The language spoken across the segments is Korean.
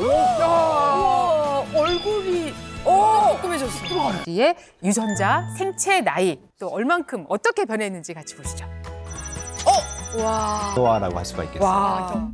우와, 얼굴이 조금해졌어. 뒤에 유전자, 생체 나이, 또 얼만큼 어떻게 변했는지 같이 보시죠. 와. 노화라고 할 수가 있겠어요. 와.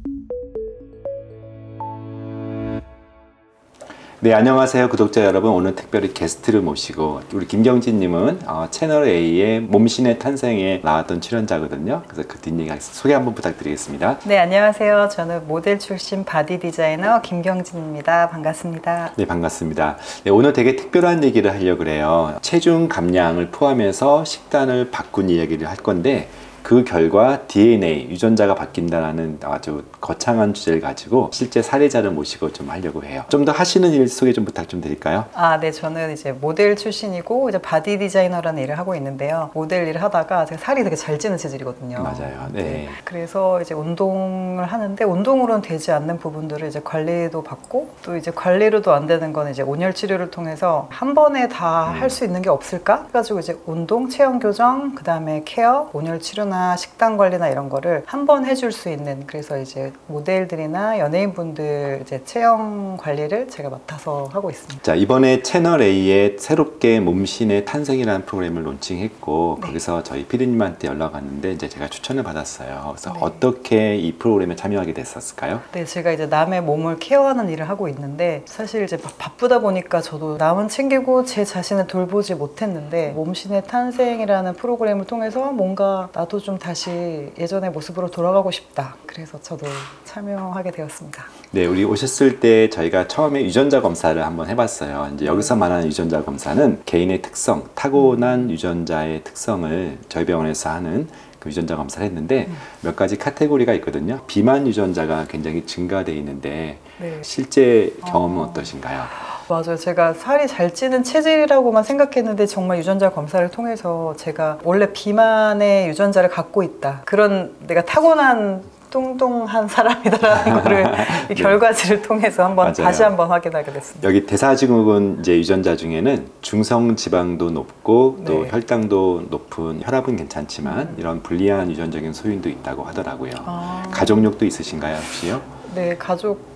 네, 안녕하세요 구독자 여러분. 오늘 특별히 게스트를 모시고 우리 김경진님은 채널 A의 몸신의 탄생에 나왔던 출연자거든요. 그래서 그 뒷얘기 소개 한번 부탁드리겠습니다. 네, 안녕하세요. 저는 모델 출신 바디 디자이너 김경진입니다. 반갑습니다. 네, 반갑습니다. 네, 오늘 되게 특별한 얘기를 하려고 그래요. 체중 감량을 포함해서 식단을 바꾼 이야기를 할 건데 그 결과 DNA, 유전자가 바뀐다는 아주 거창한 주제를 가지고 실제 사례자를 모시고 좀 하려고 해요. 좀 더 하시는 일 소개 좀 부탁 좀 드릴까요? 네, 저는 이제 모델 출신이고 이제 바디 디자이너라는 일을 하고 있는데요. 모델 일을 하다가 제가 살이 되게 잘 찌는 체질이거든요. 맞아요. 네. 그래서 이제 운동을 하는데 운동으로는 되지 않는 부분들을 이제 관리도 받고 또 이제 관리로도 안 되는 건 이제 온열 치료를 통해서 한 번에 다 할 수 있는 게 없을까? 해가지고 이제 운동, 체형 교정, 그 다음에 케어, 온열 치료나 식단 관리나 이런 거를 한 번 해줄 수 있는, 그래서 이제 모델들이나 연예인분들 이제 체형 관리를 제가 맡아서 하고 있습니다. 자, 이번에 채널 A에 새롭게 몸신의 탄생이라는 프로그램을 론칭했고 네. 거기서 저희 피디님한테 연락 왔는데 이제 제가 추천을 받았어요. 그래서 네. 어떻게 이 프로그램에 참여하게 됐었을까요? 네, 제가 이제 남의 몸을 케어하는 일을 하고 있는데 사실 이제 바쁘다 보니까 저도 남은 챙기고 제 자신을 돌보지 못했는데 몸신의 탄생이라는 프로그램을 통해서 뭔가 나도 좀 다시 예전의 모습으로 돌아가고 싶다. 그래서 저도 참여하게 되었습니다. 네, 우리 오셨을 때 저희가 처음에 유전자 검사를 한번 해봤어요. 이제 여기서 말하는 유전자 검사는 개인의 특성, 타고난 유전자의 특성을 저희 병원에서 하는 그 유전자 검사를 했는데 몇 가지 카테고리가 있거든요. 비만 유전자가 굉장히 증가되어 있는데 네. 실제 경험은 어떠신가요? 맞아요. 제가 살이 잘 찌는 체질이라고만 생각했는데 정말 유전자 검사를 통해서 제가 원래 비만의 유전자를 갖고 있다. 그런 내가 타고난 뚱뚱한 사람이다라는 거를 이 결과지를 통해서 한번 맞아요. 다시 한번 확인하게 됐습니다. 여기 대사증후군 이제 유전자 중에는 중성 지방도 높고 또 네. 혈당도 높은, 혈압은 괜찮지만 이런 불리한 유전적인 소인도 있다고 하더라고요. 아. 가족력도 있으신가요, 혹시요? 네, 가족들도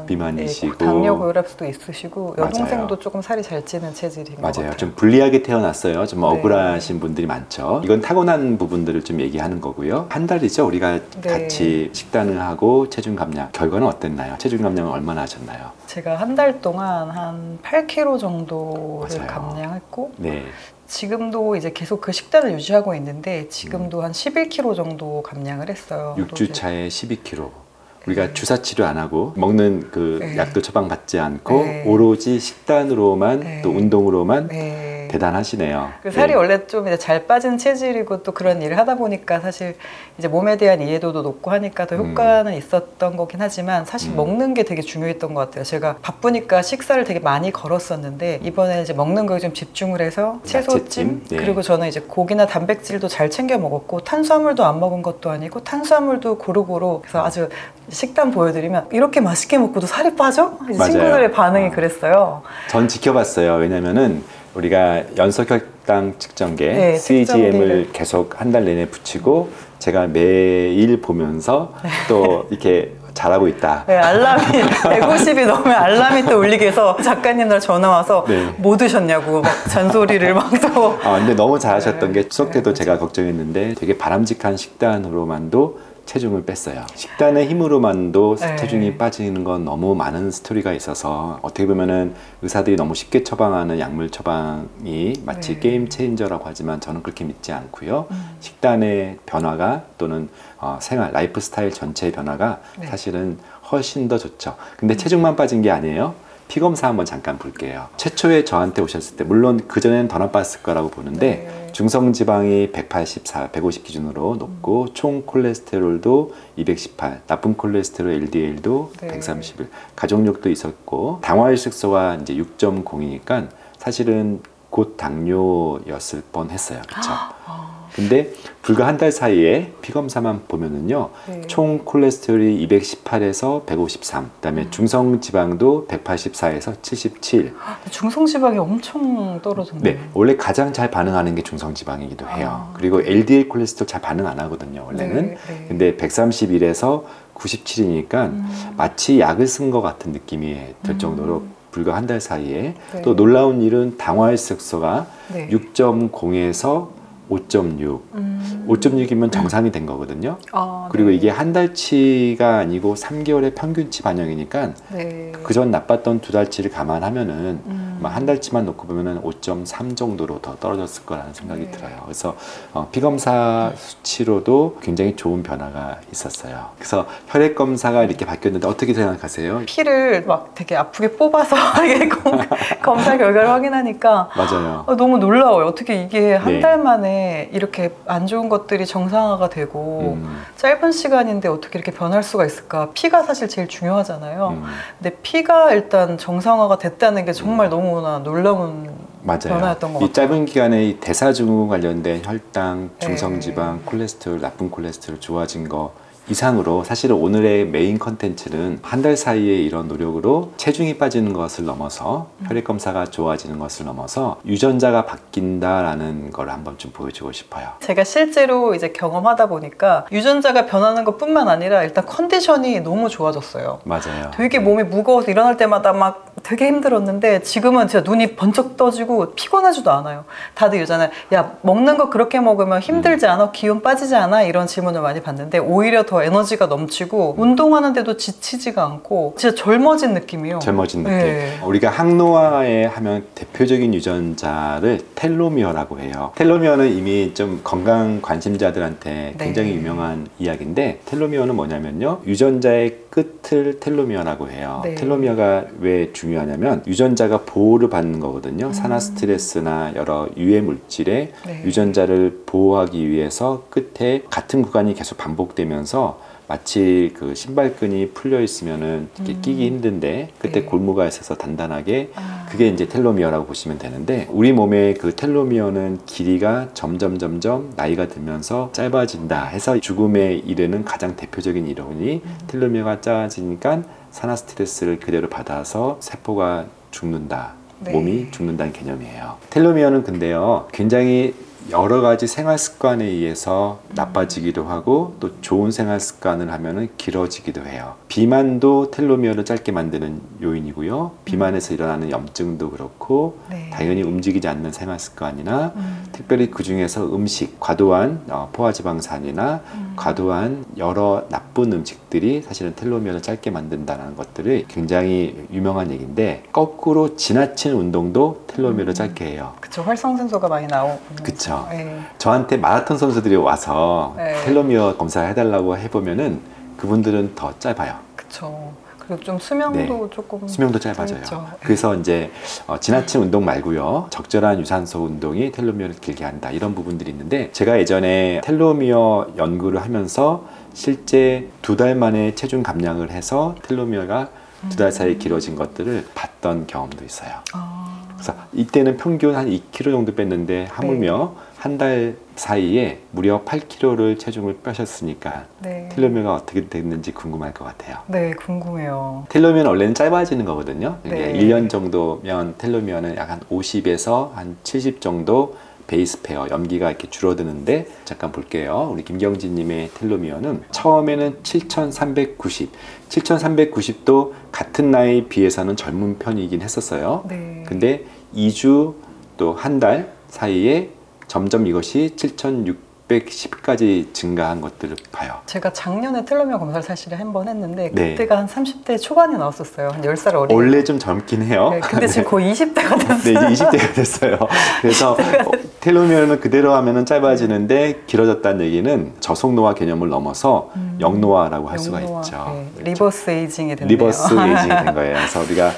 비만이시고 당뇨, 고혈압도 있으시고 여동생도 맞아요. 조금 살이 잘 찌는 체질인 것 맞아요. 같아요. 좀 불리하게 태어났어요. 좀 네. 억울하신 분들이 많죠. 이건 타고난 부분들을 좀 얘기하는 거고요. 한 달이죠. 우리가 네. 같이 식단을 하고 체중 감량. 결과는 어땠나요? 체중 감량을 얼마나 하셨나요? 제가 한 달 동안 한 8kg 정도를 맞아요. 감량했고 네. 지금도 이제 계속 그 식단을 유지하고 있는데 지금도 한 11kg 정도 감량을 했어요. 6주 차에 12kg. 우리가 주사 치료 안 하고 먹는 그 네. 약도 처방받지 않고 네. 오로지 식단으로만 네. 또 운동으로만 네. 대단하시네요. 그 살이 네. 원래 좀 이제 잘 빠진 체질이고 또 그런 일을 하다 보니까 사실 이제 몸에 대한 이해도도 높고 하니까 더 효과는 있었던 거긴 하지만 사실 먹는 게 되게 중요했던 것 같아요. 제가 바쁘니까 식사를 되게 많이 걸었었는데 이번에 이제 먹는 거에 좀 집중을 해서 채소찜, 야채찜? 네. 그리고 저는 이제 고기나 단백질도 잘 챙겨 먹었고 탄수화물도 안 먹은 것도 아니고 탄수화물도 고루고루, 그래서 아주 식단 보여드리면 이렇게 맛있게 먹고도 살이 빠져? 맞아요. 친구들의 반응이 그랬어요. 전 지켜봤어요. 왜냐면은 우리가 연소혈당 측정계 네, CGM을 측정기를. 계속 한 달 내내 붙이고 제가 매일 보면서 또 이렇게 잘하고 있다. 네, 알람이 150이 넘으면 알람이 또 울리게 해서 작가님들 전화 와서 네. 뭐 드셨냐고 막 잔소리를 막 또. 근데 너무 잘하셨던 네. 게 추석 때도 네, 제가 걱정했는데 되게 바람직한 식단으로만도 체중을 뺐어요. 식단의 힘으로만도 네. 체중이 빠지는 건 너무 많은 스토리가 있어서 어떻게 보면은 의사들이 너무 쉽게 처방하는 약물 처방이 마치 네. 게임 체인저라고 하지만 저는 그렇게 믿지 않고요. 식단의 변화가 또는 생활, 라이프 스타일 전체의 변화가 네. 사실은 훨씬 더 좋죠. 근데 체중만 빠진 게 아니에요. 피 검사 한번 잠깐 볼게요. 최초에 저한테 오셨을 때 물론 그전에는 더 나빴을 거라고 보는데 네. 중성지방이 184, 150 기준으로 높고 총 콜레스테롤도 218, 나쁜 콜레스테롤 LDL도 네. 131, 가족력도 있었고 당화혈색소가 이제 6.0이니까 사실은 곧 당뇨였을 뻔했어요. 그렇죠? 근데 불과 한 달 사이에 피검사만 보면은요, 네. 총 콜레스테롤이 218에서 153, 그다음에 중성 지방도 184에서 77. 중성지방이 엄청 떨어졌네요. 네, 원래 가장 잘 반응하는 게 중성 지방이기도 해요. 그리고 LDL 콜레스테롤 잘 반응 안 하거든요, 원래는. 네, 네. 근데 131에서 97이니까 마치 약을 쓴 것 같은 느낌이 들 정도로 불과 한 달 사이에 네. 또 놀라운 일은 당화혈색소가 네. 6.0에서 5.6, 5.6이면 정상이 된 거거든요. 아, 그리고 네. 이게 한 달치가 아니고 3개월의 평균치 반영이니까 네. 그전 나빴던 두 달치를 감안하면은 한 달치만 놓고 보면은 5.3 정도로 더 떨어졌을 거라는 생각이 네. 들어요. 그래서 피검사 수치로도 굉장히 좋은 변화가 있었어요. 그래서 혈액 검사가 이렇게 바뀌었는데 어떻게 생각하세요? 피를 막 되게 아프게 뽑아서 이게 검사 결과를 확인하니까 맞아요. 너무 놀라워요. 어떻게 이게 한 네. 달 만에 이렇게 안 좋은 것들이 정상화가 되고 짧은 시간인데 어떻게 이렇게 변할 수가 있을까? 피가 사실 제일 중요하잖아요. 근데 피가 일단 정상화가 됐다는 게 정말 너무나 놀라운 맞아요. 변화였던 것 이 같아요. 짧은 기간에 이 대사증후 관련된 혈당, 네. 중성지방, 콜레스테롤, 나쁜 콜레스테롤 좋아진 거 이상으로 사실은 오늘의 메인 컨텐츠는 한 달 사이에 이런 노력으로 체중이 빠지는 것을 넘어서 혈액 검사가 좋아지는 것을 넘어서 유전자가 바뀐다라는 걸 한번 좀 보여주고 싶어요. 제가 실제로 이제 경험하다 보니까 유전자가 변하는 것뿐만 아니라 일단 컨디션이 너무 좋아졌어요. 맞아요. 되게 몸이 무거워서 일어날 때마다 막 되게 힘들었는데 지금은 진짜 눈이 번쩍 떠지고 피곤하지도 않아요. 다들 이러잖아요. 야, 먹는 거 그렇게 먹으면 힘들지 않아? 기운 빠지지 않아? 이런 질문을 많이 받는데 오히려 더 에너지가 넘치고 운동하는데도 지치지가 않고 진짜 젊어진 느낌이요. 젊어진 느낌. 네. 우리가 항노화에 하면 대표적인 유전자를 텔로미어라고 해요. 텔로미어는 이미 좀 건강 관심자들한테 굉장히 네. 유명한 이야기인데 텔로미어는 뭐냐면요. 유전자의 끝을 텔로미어라고 해요. 네. 텔로미어가 왜 중요하냐면 유전자가 보호를 받는 거거든요. 산화 스트레스나 여러 유해 물질에 네. 유전자를 보호하기 위해서 끝에 같은 구간이 계속 반복되면서 마치 그 신발끈이 풀려 있으면은 이렇게 끼기 힘든데 그때 네. 골무가 있어서 단단하게 그게 이제 텔로미어라고 보시면 되는데 우리 몸의 그 텔로미어는 길이가 점점 나이가 들면서 짧아진다 해서 죽음에 이르는 가장 대표적인 이론이 텔로미어가 짧아지니까 산화 스트레스를 그대로 받아서 세포가 죽는다. 네. 몸이 죽는다는 개념이에요. 텔로미어는 근데요, 굉장히 여러 가지 생활 습관에 의해서 나빠지기도 하고 또 좋은 생활 습관을 하면은 길어지기도 해요. 비만도 텔로미어를 짧게 만드는 요인이고요. 비만에서 일어나는 염증도 그렇고 네. 당연히 움직이지 않는 생활 습관이나 특별히 그 중에서 음식, 과도한 포화지방산이나 과도한 여러 나쁜 음식들이 사실은 텔로미어를 짧게 만든다는 것들이 굉장히 유명한 얘기인데 거꾸로 지나친 운동도 텔로미어를 짧게 해요. 그쵸, 활성산소가 많이 나오고. 그쵸. 네. 저한테 마라톤 선수들이 와서 네. 텔로미어 검사를 해달라고 해보면은 그분들은 더 짧아요. 그쵸. 그리고 좀 수명도 조금 수명도 짧아져요. 짧죠. 그래서 이제 지나친 운동 말고요. 적절한 유산소 운동이 텔로미어를 길게 한다. 이런 부분들이 있는데 제가 예전에 텔로미어 연구를 하면서 실제 2달 만에 체중 감량을 해서 텔로미어가 2달 사이에 길어진 것들을 봤던 경험도 있어요. 그래서 이때는 평균 한 2kg 정도 뺐는데 하물며 한 달 사이에 무려 8kg를 체중을 빼셨으니까 네. 텔로미어가 어떻게 됐는지 궁금할 것 같아요. 네, 궁금해요. 텔로미어는 원래는 짧아지는 거거든요. 이게 네. 1년 정도면 텔로미어는 약 한 50에서 한 70 정도 베이스 페어, 염기가 이렇게 줄어드는데 잠깐 볼게요. 우리 김경진님의 텔로미어는 처음에는 7,390. 7,390도 같은 나이에 비해서는 젊은 편이긴 했었어요. 네. 근데 2주 또 한 달 사이에 점점 이것이 7,610까지 증가한 것들을 봐요. 제가 작년에 텔로미어 검사를 사실 한 번 했는데 네. 그때가 한 30대 초반에 나왔었어요. 한 10살 어린. 원래 좀 젊긴 해요. 네, 근데 지금 거의 20대가 됐어요. 네, 이제 20대가 됐어요. 그래서 텔로미어는 그대로 하면은 짧아지는데 길어졌다는 얘기는 저속노화 개념을 넘어서 역노화라고 할 수가 영노화, 있죠. 네. 그렇죠. 리버스 에이징이 됐네요. 리버스 에이징이 된 거예요. 그래서 우리가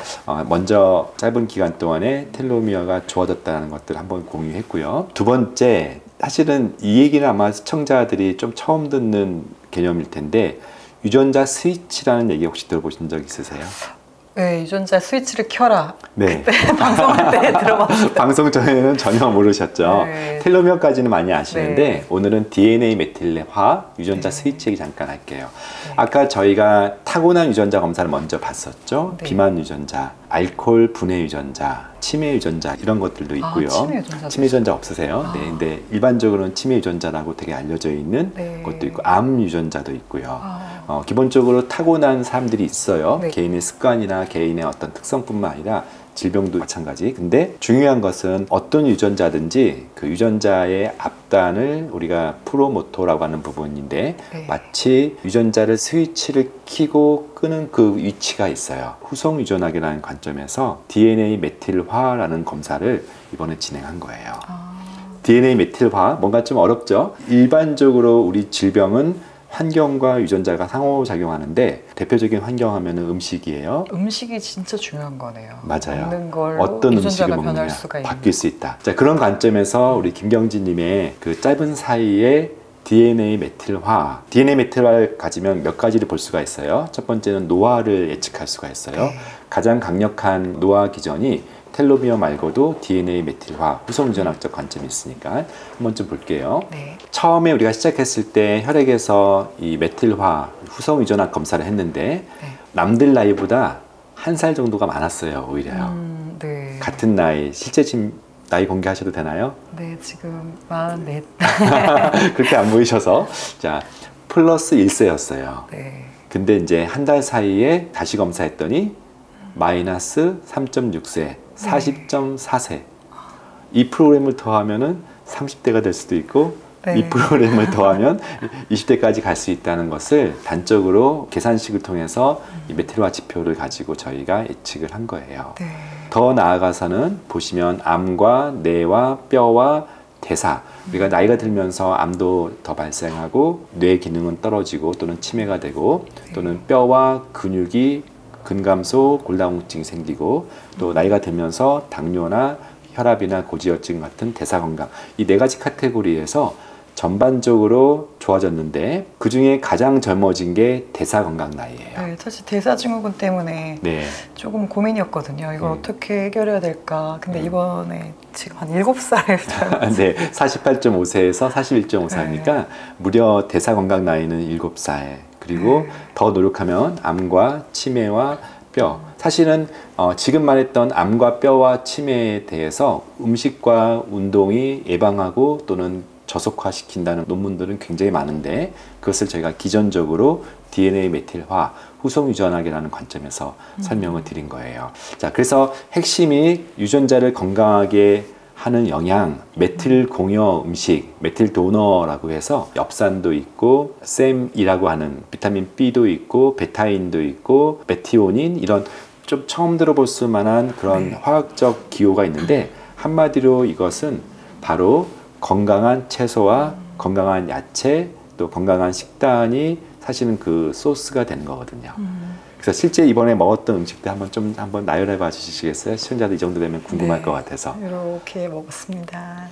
먼저 짧은 기간 동안에 텔로미어가 좋아졌다는 것들을 한번 공유했고요. 두 번째, 사실은 이 얘기는 아마 시청자들이 좀 처음 듣는 개념일 텐데 유전자 스위치라는 얘기 혹시 들어보신 적 있으세요? 네, 유전자 스위치를 켜라. 네. 방송할 때 들어봤어요. 방송 전에는 전혀 모르셨죠. 네. 텔로미어까지는 많이 아시는데 네. 오늘은 DNA 메틸화 유전자 네. 스위치 얘기 잠깐 할게요. 아까 저희가 타고난 유전자 검사를 먼저 봤었죠. 네. 비만 유전자, 알코올 분해 유전자, 치매 유전자 이런 것들도 있고요. 치매 유전자 없으세요? 네, 근데 일반적으로는 치매 유전자라고 되게 알려져 있는 네. 것도 있고 암 유전자도 있고요. 기본적으로 타고난 사람들이 있어요. 네. 개인의 습관이나 개인의 어떤 특성뿐만 아니라 질병도 마찬가지. 근데 중요한 것은 어떤 유전자든지 그 유전자의 앞단을 우리가 프로모토라고 하는 부분인데 네. 마치 유전자를 스위치를 켜고 끄는 그 위치가 있어요. 후속 유전학이라는 관점에서 DNA 메틸화라는 검사를 이번에 진행한 거예요. DNA 메틸화 뭔가 좀 어렵죠? 일반적으로 우리 질병은 환경과 유전자가 상호작용하는데 대표적인 환경 하면은 음식이에요. 음식이 진짜 중요한 거네요. 맞아요. 먹는 걸 어떤 음식을 유전자가 먹느냐 변할 수가 있는. 바뀔 수 있다. 자, 그런 관점에서 우리 김경진님의 그 짧은 사이에 DNA 메틸화, DNA 메틸화를 가지면 몇 가지를 볼 수가 있어요. 첫 번째는 노화를 예측할 수가 있어요. 네. 가장 강력한 노화 기전이 텔로미어 말고도 DNA 메틸화, 후속 유전학적 관점이 있으니까 한번 좀 볼게요. 네. 처음에 우리가 시작했을 때 혈액에서 이 메틸화, 후속 유전학 검사를 했는데 네. 남들 나이보다 한 살 정도가 많았어요, 오히려요. 네. 같은 나이, 실제 지금 나이 공개하셔도 되나요? 네, 지금 44. 그렇게 안 보이셔서. 자, 플러스 1세였어요. 네. 근데 이제 한 달 사이에 다시 검사했더니 마이너스 3.6세, 40.4세. 이 프로그램을 더하면은 30대가 될 수도 있고 네. 이 프로그램을 더하면 20대까지 갈 수 있다는 것을 단적으로 계산식을 통해서 이 메틸화 지표를 가지고 저희가 예측을 한 거예요. 네. 더 나아가서는 보시면 암과 뇌와 뼈와 대사, 우리가 나이가 들면서 암도 더 발생하고 뇌 기능은 떨어지고 또는 치매가 되고 또는 뼈와 근육이 근감소, 골다공증이 생기고 또 나이가 들면서 당뇨나 혈압이나 고지혈증 같은 대사 건강, 이 네 가지 카테고리에서 전반적으로 좋아졌는데 그 중에 가장 젊어진 게 대사 건강 나이예요. 네, 사실 대사증후군 때문에 네. 조금 고민이었거든요. 이걸 어떻게 해결해야 될까. 근데 이번에 지금 한 7살 젊었어요. 네, 48.5세에서 41.5세니까 무려 대사 건강 나이는 7살. 그리고 더 노력하면 암과 치매와 뼈. 사실은 지금 말했던 암과 뼈와 치매에 대해서 음식과 운동이 예방하고 또는 저속화시킨다는 논문들은 굉장히 많은데 그것을 저희가 기전적으로 DNA 메틸화, 후속 유전학이라는 관점에서 설명을 드린 거예요. 자, 그래서 핵심이 유전자를 건강하게 하는 영양, 메틸 공여 음식, 메틸 도너라고 해서 엽산도 있고 셈이라고 하는 비타민 B도 있고 베타인도 있고 메티오닌 이런 좀 처음 들어볼 수 만한 그런 화학적 기호가 있는데 한마디로 이것은 바로 건강한 채소와 건강한 야채 또 건강한 식단이 사실은 그 소스가 되는 거거든요. 그래서 실제 이번에 먹었던 음식들 한번 나열해 봐 주시겠어요? 시청자들 이 정도 되면 궁금할 것 같아서. 이렇게 먹었습니다.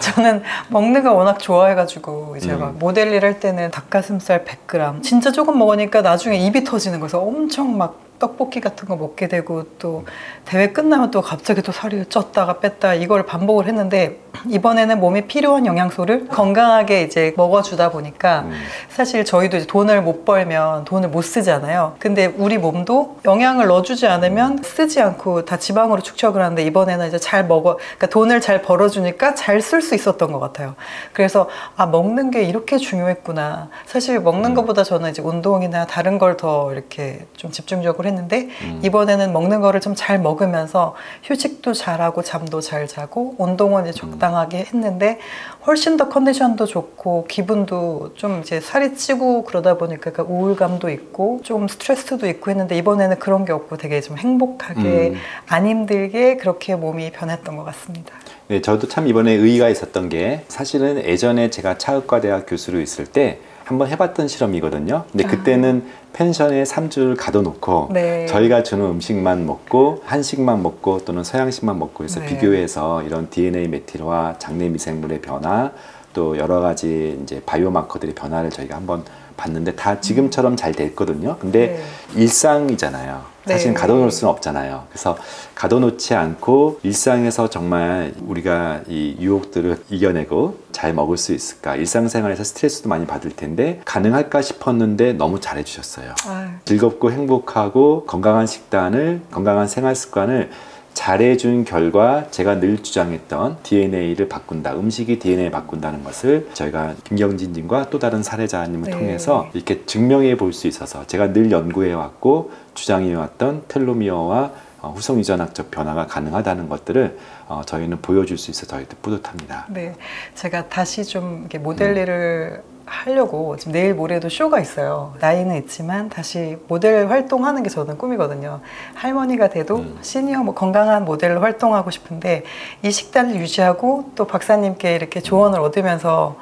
저는 먹는 거 워낙 좋아해가지고 이제 막 모델 일 할 때는 닭가슴살 100g 진짜 조금 먹으니까 나중에 입이 터지는 거여서 엄청 막 떡볶이 같은 거 먹게 되고 또 대회 끝나면 또 갑자기 또 살이 쪘다가 뺐다 이걸 반복을 했는데 이번에는 몸에 필요한 영양소를 건강하게 이제 먹어주다 보니까 사실 저희도 이제 돈을 못 벌면 돈을 못 쓰잖아요. 근데 우리 몸도 영양을 넣어주지 않으면 쓰지 않고 다 지방으로 축적을 하는데 이번에는 이제 잘 그러니까 돈을 잘 벌어주니까 잘 쓸 수 있었던 것 같아요. 그래서 아, 먹는 게 이렇게 중요했구나. 사실 먹는 것보다 저는 이제 운동이나 다른 걸 더 이렇게 좀 집중적으로 했는데 이번에는 먹는 거를 좀 잘 먹으면서 휴식도 잘하고 잠도 잘 자고 운동은 이제 적당하게 했는데 훨씬 더 컨디션도 좋고 기분도 좀 이제 살이 찌고 그러다 보니까 그 우울감도 있고 좀 스트레스도 있고 했는데 이번에는 그런 게 없고 되게 좀 행복하게 안 힘들게 그렇게 몸이 변했던 것 같습니다. 네, 저도 참 이번에 의의가 있었던 게 사실은 예전에 제가 차의과대학 교수로 있을 때 한번 해봤던 실험이거든요. 근데 그때는 펜션에 3주를 가둬놓고 네. 저희가 주는 음식만 먹고 한식만 먹고 또는 서양식만 먹고 해서 네. 비교해서 이런 DNA 메틸화, 장내 미생물의 변화 또 여러 가지 이제 바이오마커들의 변화를 저희가 한번 봤는데 다 지금처럼 잘 됐거든요. 근데 일상이잖아요. 사실은 네. 가둬놓을 수는 없잖아요. 그래서 가둬놓지 않고 일상에서 정말 우리가 이 유혹들을 이겨내고 잘 먹을 수 있을까? 일상생활에서 스트레스도 많이 받을 텐데 가능할까 싶었는데 너무 잘해주셨어요. 아유. 즐겁고 행복하고 건강한 식단을, 건강한 생활 습관을 잘 잘해준 결과 제가 늘 주장했던 DNA를 바꾼다, 음식이 DNA 바꾼다는 것을 저희가 김경진님과 또 다른 사례자님을 네. 통해서 이렇게 증명해 볼 수 있어서 제가 늘 연구해왔고 주장해왔던 텔로미어와 후성 유전학적 변화가 가능하다는 것들을 저희는 보여줄 수 있어 저희도 뿌듯합니다. 네, 제가 다시 좀 이렇게 모델 일을 하려고 지금 내일 모레도 쇼가 있어요. 나이는 있지만 다시 모델 활동하는 게 저는 꿈이거든요. 할머니가 돼도 시니어 뭐 건강한 모델로 활동하고 싶은데 이 식단을 유지하고 또 박사님께 이렇게 조언을 얻으면서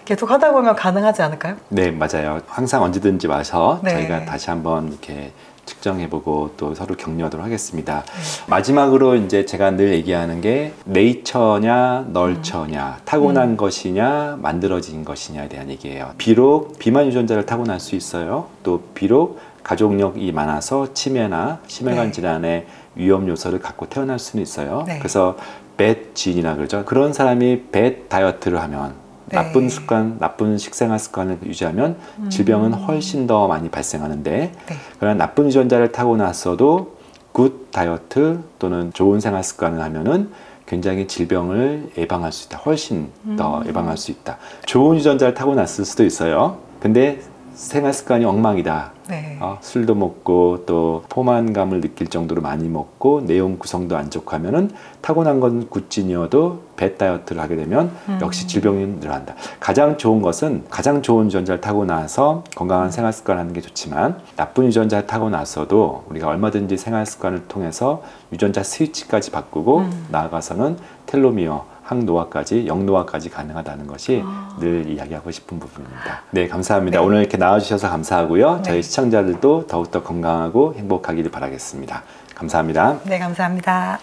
계속 하다 보면 가능하지 않을까요? 네, 맞아요. 항상 언제든지 와서 네. 저희가 다시 한번 이렇게 측정해보고 또 서로 격려하도록 하겠습니다. 마지막으로 이제 제가 늘 얘기하는 게 네이처냐 널처냐, 타고난 것이냐 만들어진 것이냐에 대한 얘기예요. 비록 비만 유전자를 타고날 수 있어요. 또 비록 가족력이 많아서 치매나 심혈관 네. 질환의 위험 요소를 갖고 태어날 수는 있어요. 네. 그래서 배드 지인이라 그러죠. 그런 사람이 배드 다이어트를 하면 네. 나쁜 습관, 나쁜 식생활 습관을 유지하면 질병은 훨씬 더 많이 발생하는데 네. 그러나 나쁜 유전자를 타고났어도 굿 다이어트 또는 좋은 생활 습관을 하면은 굉장히 질병을 예방할 수 있다. 훨씬 더 예방할 수 있다. 좋은 유전자를 타고났을 수도 있어요. 근데 생활 습관이 엉망이다. 네. 술도 먹고 또 포만감을 느낄 정도로 많이 먹고 내용 구성도 안 좋고 하면은 타고난 건 굿진이어도 배 다이어트를 하게 되면 역시 질병이 늘어난다. 가장 좋은 것은 가장 좋은 유전자를 타고나서 건강한 생활 습관을 하는 게 좋지만 나쁜 유전자를 타고나서도 우리가 얼마든지 생활 습관을 통해서 유전자 스위치까지 바꾸고 나아가서는 텔로미어 항노화까지, 영노화까지 가능하다는 것이 늘 이야기하고 싶은 부분입니다. 네, 감사합니다. 네. 오늘 이렇게 나와주셔서 감사하고요. 네. 저희 시청자들도 더욱더 건강하고 행복하기를 바라겠습니다. 감사합니다. 네, 감사합니다.